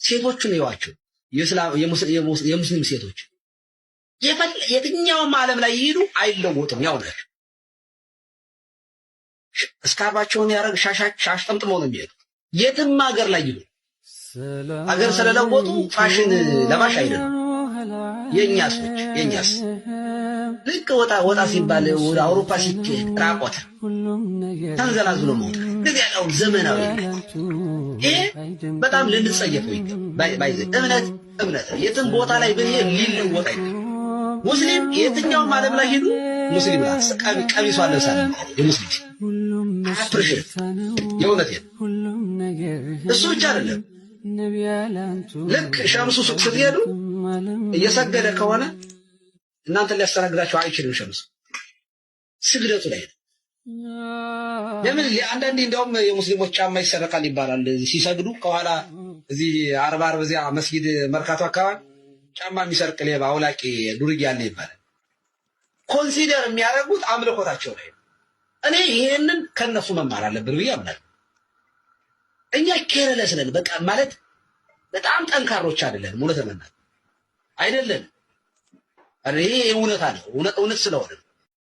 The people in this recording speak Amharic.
ሴቶቹን ይዋቸው የሙስሊም ሴቶች የትኛውም ዓለም ላይ ይሄዱ አይለወጡም። ያው ናቸው። እስካባቸውን ያረግ ሻሽ ጠምጥመው ነው የሚሄዱ። የትም ሀገር ላይ ይሄዱ ሀገር ስለለወጡ ፋሽን ለባሽ አይደለም። የኛስ ልክ ወጣ ሲባል ወደ አውሮፓ ሲኬድ ራቆት ተንዘላዝሎ ነው እንደዚህ ያለው ዘመናዊ ይሄ በጣም ልንጸየፈው ይገባል። እምነት የትም ቦታ ላይ ብንሄድ ሊለወጥ አይደለም። ሙስሊም የትኛውም ዓለም ላይ ሄዱ ሙስሊም ቀሚሷ ለብሳለ የሙስሊም አፕሪሼት የእውነት እሱ ብቻ አይደለም። ልክ ሸምሱ ሱቅ ስትሄዱ እየሰገደ ከሆነ እናንተ ሊያስተናግዳችሁ አይችልም። ሸምሱ ስግደቱ ላይ ለምን አንዳንዴ እንደውም የሙስሊሞች ጫማ ይሰረቃል ይባላል። ሲሰግዱ ከኋላ እዚህ አርባ እዚያ መስጊድ መርካቶ አካባቢ ጫማ የሚሰርቅ ሌባ አውላቂ ዱርዬ አለ ይባላል። ኮንሲደር የሚያደርጉት አምልኮታቸው ላይ ነው። እኔ ይሄንን ከነሱ መማር አለብን ብዬ አምናለሁ። እኛ ኬርለስ ነን በቃ ማለት በጣም ጠንካሮች አይደለንም። እውነት ለመናገር አይደለንም። ይሄ እውነት አለ እውነት ስለሆነ